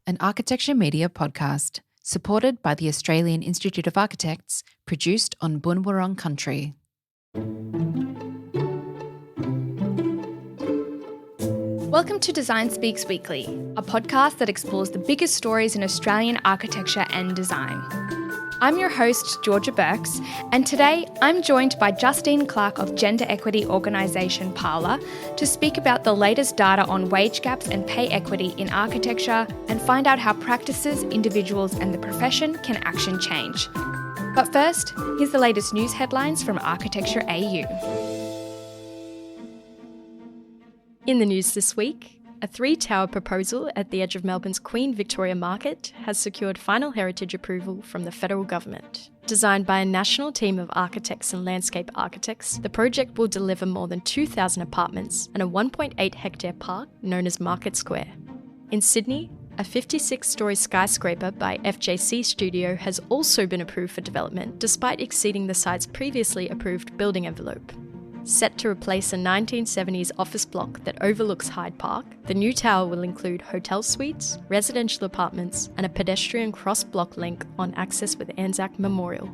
an architecture media podcast, supported by the Australian Institute of Architects, produced on Boonwurrung country. Welcome to Design Speaks Weekly, a podcast that explores the biggest stories in Australian architecture and design. I'm your host, Georgia Burks, and today I'm joined by Justine Clark of gender equity organisation Parlour to speak about the latest data on wage gaps and pay equity in architecture and find out how practices, individuals and the profession can action change. But first, here's the latest news headlines from Architecture AU. In the news this week, a 3-tower proposal at the edge of Melbourne's Queen Victoria Market has secured final heritage approval from the federal government. Designed by a national team of architects and landscape architects, the project will deliver more than 2,000 apartments and a 1.8-hectare park known as Market Square. In Sydney, a 56-storey skyscraper by FJC Studio has also been approved for development, despite exceeding the site's previously approved building envelope. Set to replace a 1970s office block that overlooks Hyde Park, the new tower will include hotel suites, residential apartments, and a pedestrian cross-block link on access with Anzac Memorial.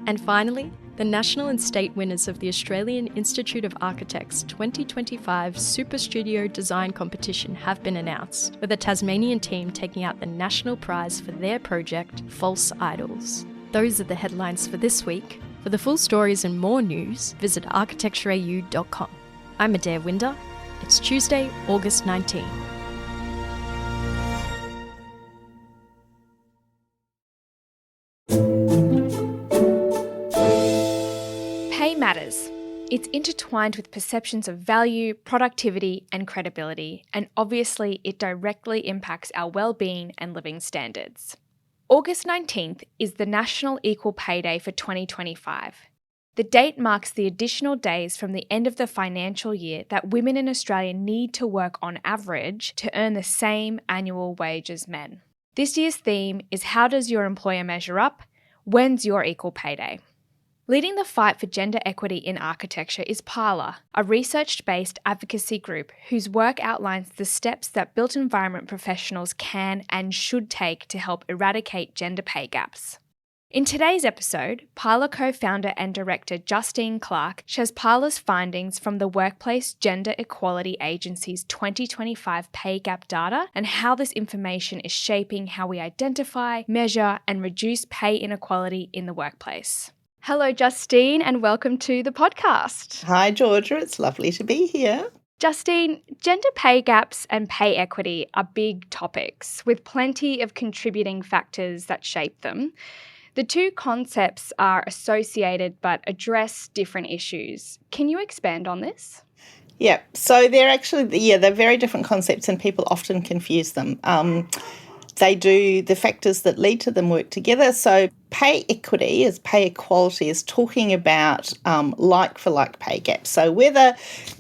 And finally, the national and state winners of the Australian Institute of Architects 2025 Super Studio Design Competition have been announced, with a Tasmanian team taking out the national prize for their project, False Idols. Those are the headlines for this week. For the full stories and more news, visit architectureau.com. I'm Adair Winder. It's Tuesday, August 19. Pay matters. It's intertwined with perceptions of value, productivity, and credibility, and obviously it directly impacts our well-being and living standards. August 19th is the National Equal Pay Day for 2025. The date marks the additional days from the end of the financial year that women in Australia need to work on average to earn the same annual wage as men. This year's theme is How does your employer measure up? When's your equal pay day? Leading the fight for gender equity in architecture is Parlour, a research-based advocacy group whose work outlines the steps that built environment professionals can and should take to help eradicate gender pay gaps. In today's episode, Parlour co-founder and director Justine Clark shares Parlour's findings from the Workplace Gender Equality Agency's 2025 pay gap data and how this information is shaping how we identify, measure, and reduce pay inequality in the workplace. Hello, Justine, and welcome to the podcast. Hi, Georgia. It's lovely to be here. Justine, gender pay gaps and pay equity are big topics with plenty of contributing factors that shape them. The two concepts are associated but address different issues. Can you expand on this? Yeah, so they're very different concepts and people often confuse them. The factors that lead to them work together. So pay equity, pay equality, is talking about like-for-like pay gaps. So whether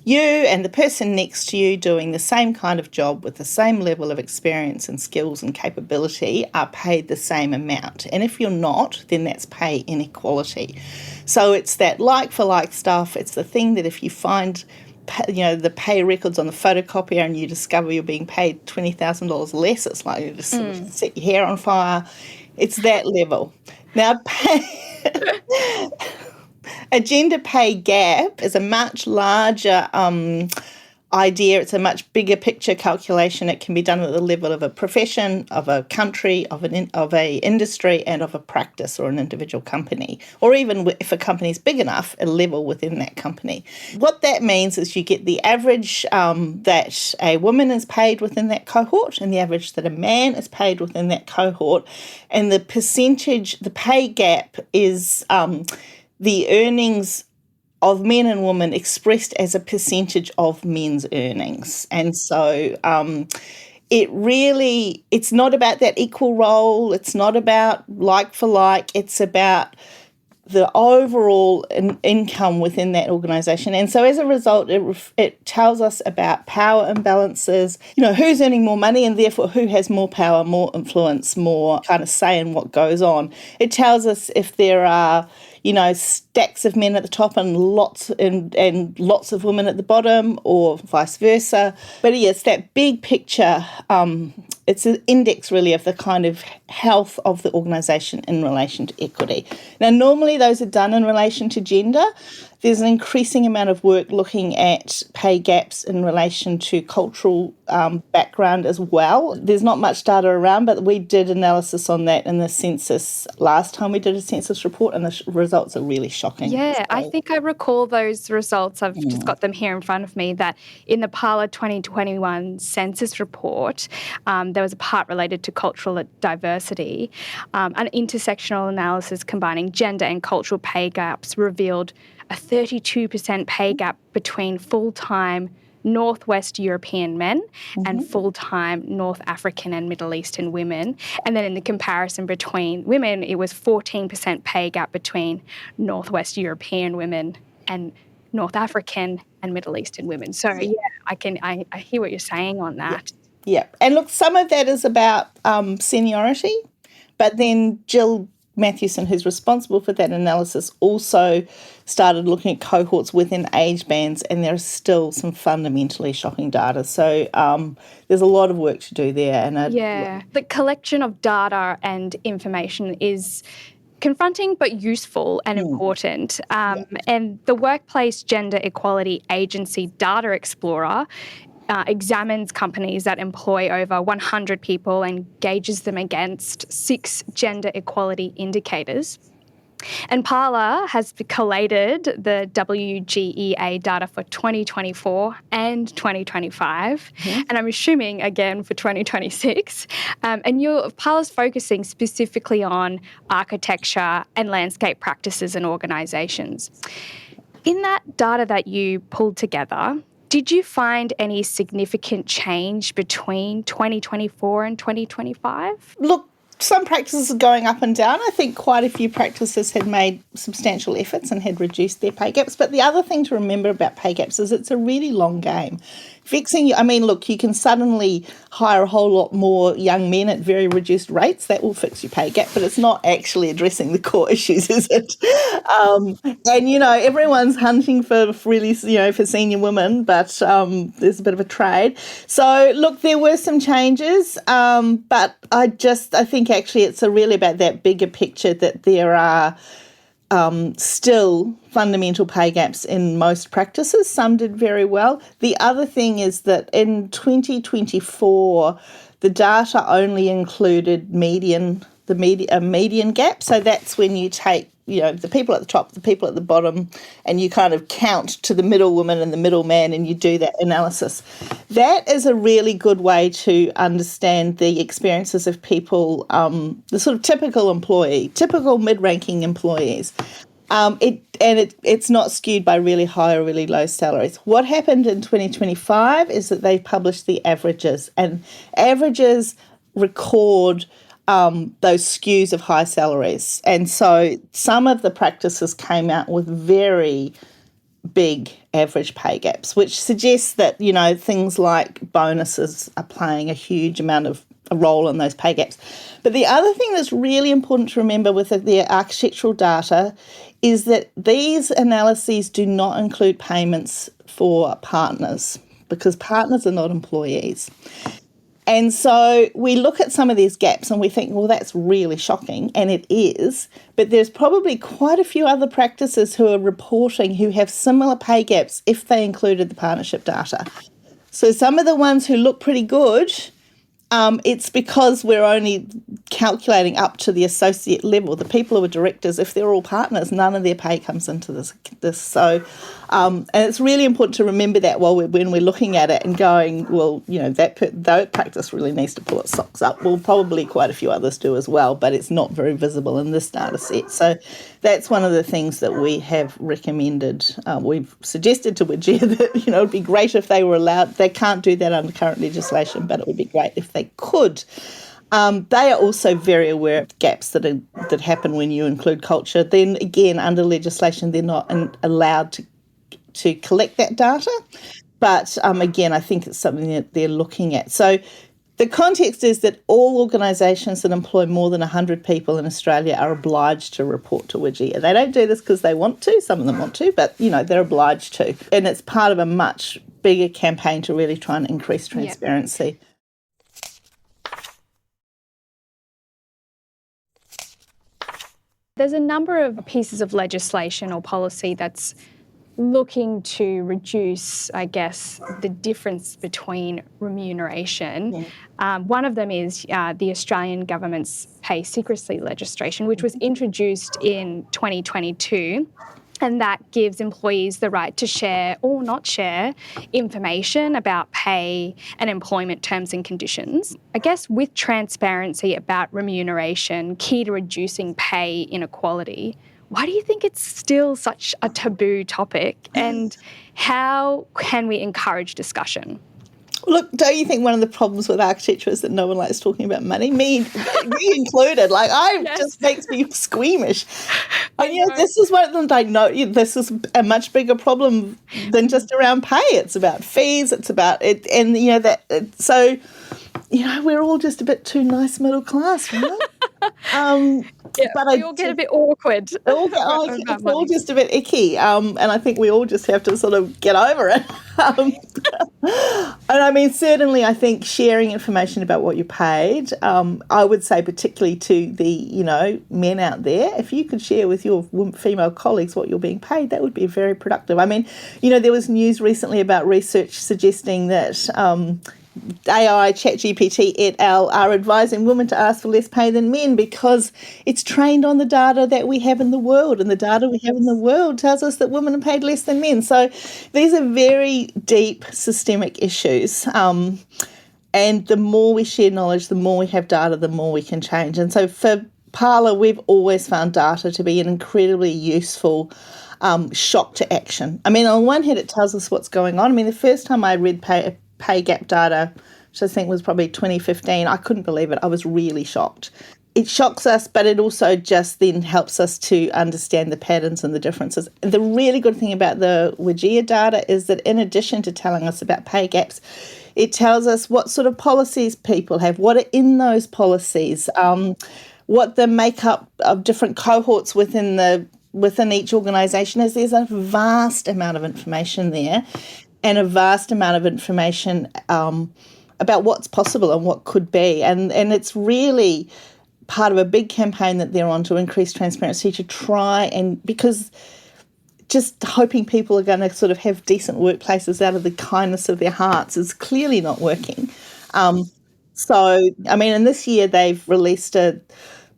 you and the person next to you doing the same kind of job with the same level of experience and skills and capability are paid the same amount. And if you're not, then that's pay inequality. So it's that like-for-like stuff. It's the thing that if you find the pay records on the photocopier and you discover you're being paid $20,000 less, it's like you just sort of set your hair on fire. It's that level. Now, a gender pay gap is a much larger idea. It's a much bigger picture calculation. It can be done at the level of a profession, of a country, of a industry, and of a practice or an individual company, or even if a company is big enough, a level within that company. What that means is you get the average that a woman is paid within that cohort and the average that a man is paid within that cohort, and the percentage, the pay gap is the earnings of men and women expressed as a percentage of men's earnings. And so it's not about that equal role. It's not about like for like. It's about the overall income within that organisation. And so as a result, it tells us about power imbalances, who's earning more money and therefore who has more power, more influence, more kind of say in what goes on. It tells us if there are stacks of men at the top and lots of women at the bottom, or vice versa. But it's that big picture it's an index really of the kind of health of the organisation in relation to equity. Now, normally those are done in relation to gender. There's an increasing amount of work looking at pay gaps in relation to cultural background as well. There's not much data around, but we did analysis on that in the census last time we did a census report, and the results are really shocking. Yeah, So, I think I recall those results. I've just got them here in front of me, that in the Parlour 2021 census report, there was a part related to cultural diversity. An intersectional analysis combining gender and cultural pay gaps revealed a 32% pay gap between full-time Northwest European men and full-time North African and Middle Eastern women. And then in the comparison between women, it was 14% pay gap between Northwest European women and North African and Middle Eastern women. So I hear what you're saying on that. Yeah. And look, some of that is about seniority, but then Jill Matthewson, who's responsible for that analysis, also started looking at cohorts within age bands, and there is still some fundamentally shocking data. So there's a lot of work to do there. And the collection of data and information is confronting but useful and important. And the Workplace Gender Equality Agency Data Explorer examines companies that employ over 100 people and gauges them against 6 gender equality indicators. And Parlour has collated the WGEA data for 2024 and 2025, and I'm assuming again for 2026. And Parlour's focusing specifically on architecture and landscape practices and organisations. In that data that you pulled together, did you find any significant change between 2024 and 2025? Look, some practices are going up and down. I think quite a few practices had made substantial efforts and had reduced their pay gaps. But the other thing to remember about pay gaps is it's a really long game. Look, you can suddenly hire a whole lot more young men at very reduced rates. That will fix your pay gap, but it's not actually addressing the core issues, is it? Everyone's hunting for really, for senior women, but there's a bit of a trade. So, look, there were some changes, but I think actually it's really about that bigger picture that there are still fundamental pay gaps in most practices. Some did very well. The other thing is that in 2024, the data only included a median gap. So that's when you take, the people at the top, the people at the bottom, and you kind of count to the middle woman and the middle man, and you do that analysis. That is a really good way to understand the experiences of people, the sort of typical mid-ranking employees. It's not skewed by really high or really low salaries. What happened in 2025 is that they published the averages, and averages record those skews of high salaries. And so some of the practices came out with very big average pay gaps, which suggests that, things like bonuses are playing a huge amount of a role in those pay gaps. But the other thing that's really important to remember with the architectural data is that these analyses do not include payments for partners, because partners are not employees. And so we look at some of these gaps and we think, well, that's really shocking, and it is, but there's probably quite a few other practices who are reporting who have similar pay gaps if they included the partnership data. So some of the ones who look pretty good, it's because we're only calculating up to the associate level. The people who are directors, if they're all partners, none of their pay comes into this. So, and it's really important to remember that when we're looking at it and going, well, that practice really needs to pull its socks up. Well, probably quite a few others do as well, but it's not very visible in this data set. So that's one of the things that we have recommended. We've suggested to WGEA that, it would be great if they were allowed. They can't do that under current legislation, but it would be great if they could. They are also very aware of gaps that happen when you include culture. Then again, under legislation, they're not allowed to collect that data. But again, I think it's something that they're looking at. So the context is that all organisations that employ more than 100 people in Australia are obliged to report to WGEA. They don't do this because they want to. Some of them want to, but, they're obliged to. And it's part of a much bigger campaign to really try and increase transparency. There's a number of pieces of legislation or policy that's looking to reduce, I guess, the difference between remuneration. One of them is the Australian government's pay secrecy legislation, which was introduced in 2022. And that gives employees the right to share or not share information about pay and employment terms and conditions. I guess with transparency about remuneration, key to reducing pay inequality, why do you think it's still such a taboo topic, and how can we encourage discussion? Look, don't you think one of the problems with architecture is that no one likes talking about money? Me included. Like, Yes. just makes me squeamish. And this is one of them. I know this is a much bigger problem than just around pay. It's about fees. It's about it, and so we're all just a bit too nice middle class, right? But we all get a bit awkward. It's all just a bit icky, and I think we all just have to sort of get over it. And I mean, certainly, I think sharing information about what you're paid, I would say particularly to the men out there, if you could share with your female colleagues what you're being paid, that would be very productive. I mean, there was news recently about research suggesting that AI, ChatGPT et al. Are advising women to ask for less pay than men because it's trained on the data that we have in the world, and the data we have in the world tells us that women are paid less than men. So these are very deep systemic issues, and the more we share knowledge, the more we have data, the more we can change. And so for Parlour, we've always found data to be an incredibly useful shock to action. I mean, on one hand, it tells us what's going on. I mean, the first time I read pay gap data, which I think was probably 2015, I couldn't believe it. I was really shocked. It shocks us, but it also just then helps us to understand the patterns and the differences. The really good thing about the WGEA data is that in addition to telling us about pay gaps, it tells us what sort of policies people have, what are in those policies, what the makeup of different cohorts within each organisation is. There's a vast amount of information there, and a vast amount of information about what's possible and what could be. And it's really part of a big campaign that they're on to increase transparency, to try and, because just hoping people are going to sort of have decent workplaces out of the kindness of their hearts is clearly not working. So, I mean, and this year they've released a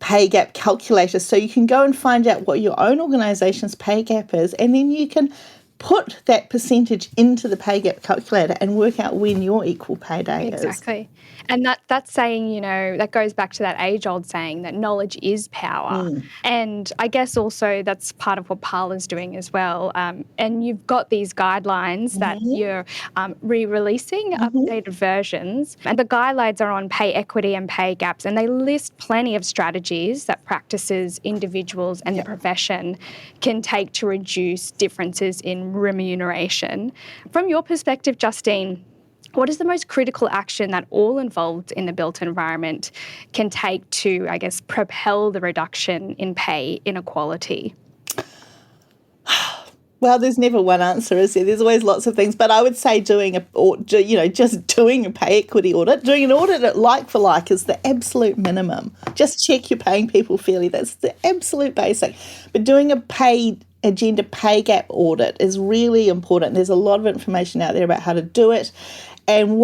pay gap calculator, so you can go and find out what your own organisation's pay gap is, and then you can put that percentage into the pay gap calculator and work out when your equal pay day is. Exactly. And that's saying, that goes back to that age-old saying that knowledge is power. And I guess also that's part of what Parlour's doing as well. And you've got these guidelines that you're re-releasing, updated versions. And the guidelines are on pay equity and pay gaps. And they list plenty of strategies that practices, individuals and the profession can take to reduce differences in remuneration. From your perspective, Justine, what is the most critical action that all involved in the built environment can take to, I guess, propel the reduction in pay inequality? Well, there's never one answer, is there? There's always lots of things. But I would say just doing a pay equity audit, doing an audit at like for like is the absolute minimum. Just check you're paying people fairly. That's the absolute basic. But doing a gender pay gap audit is really important. There's a lot of information out there about how to do it. And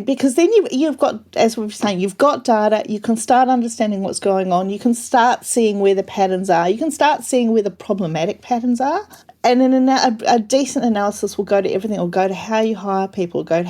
because then you've got, as we were saying, you've got data, you can start understanding what's going on, you can start seeing where the patterns are, you can start seeing where the problematic patterns are. And then a decent analysis will go to everything. It will go to how you hire people, go to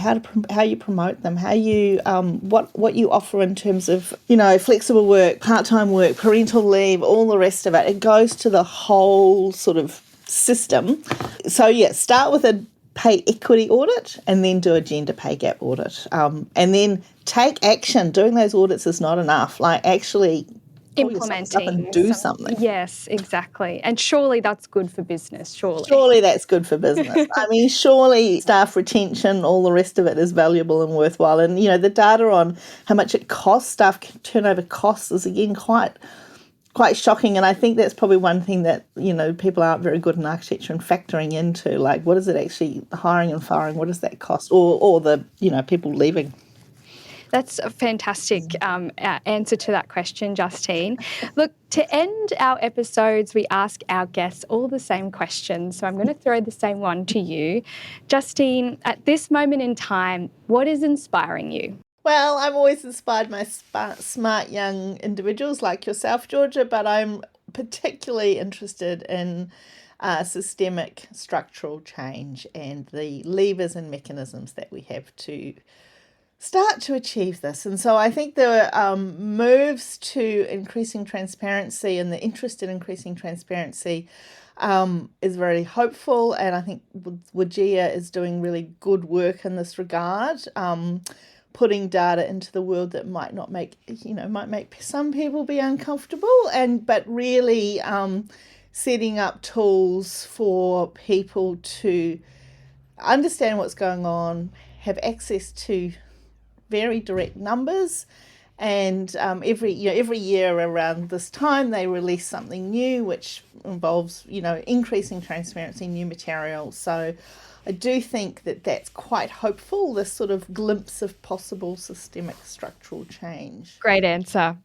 how you promote them, how you what you offer in terms of flexible work, part-time work, parental leave, all the rest of it. It goes to the whole sort of system. So start with a pay equity audit and then do a gender pay gap audit, and then take action. Doing those audits is not enough. Like actually implementing and do something. Yes, exactly. And surely that's good for business, Surely that's good for business. I mean, surely staff retention, all the rest of it is valuable and worthwhile. And, the data on how much it costs, staff turnover costs, is again quite shocking. And I think that's probably one thing that, people aren't very good in architecture and factoring into, like, what is it actually, hiring and firing, what does that cost? Or the, people leaving. That's a fantastic answer to that question, Justine. Look, to end our episodes, we ask our guests all the same questions. So I'm going to throw the same one to you. Justine, at this moment in time, what is inspiring you? Well, I'm always inspired by smart young individuals like yourself, Georgia, but I'm particularly interested in systemic structural change and the levers and mechanisms that we have to start to achieve this. And so I think the moves to increasing transparency and the interest in increasing transparency is very hopeful. And I think WGEA is doing really good work in this regard, putting data into the world that might make some people be uncomfortable, but really setting up tools for people to understand what's going on, have access to very direct numbers, and every year around this time they release something new which involves increasing transparency, new material. So I do think that that's quite hopeful, this sort of glimpse of possible systemic structural change. Great answer.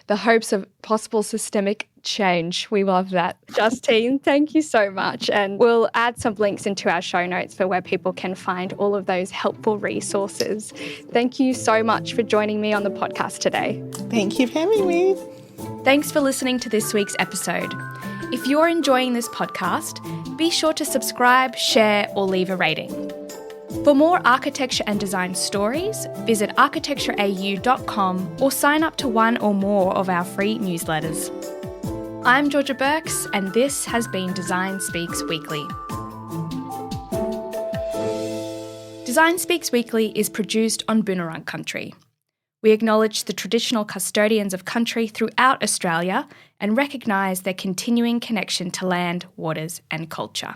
The hopes of possible systemic change. We love that. Justine, thank you so much. And we'll add some links into our show notes for where people can find all of those helpful resources. Thank you so much for joining me on the podcast today. Thank you for having me. Thanks for listening to this week's episode. If you're enjoying this podcast, be sure to subscribe, share, or leave a rating. For more architecture and design stories, visit architectureau.com or sign up to one or more of our free newsletters. I'm Georgia Burks, and this has been Design Speaks Weekly. Design Speaks Weekly is produced on Boonwurrung country. We acknowledge the traditional custodians of country throughout Australia and recognise their continuing connection to land, waters and culture.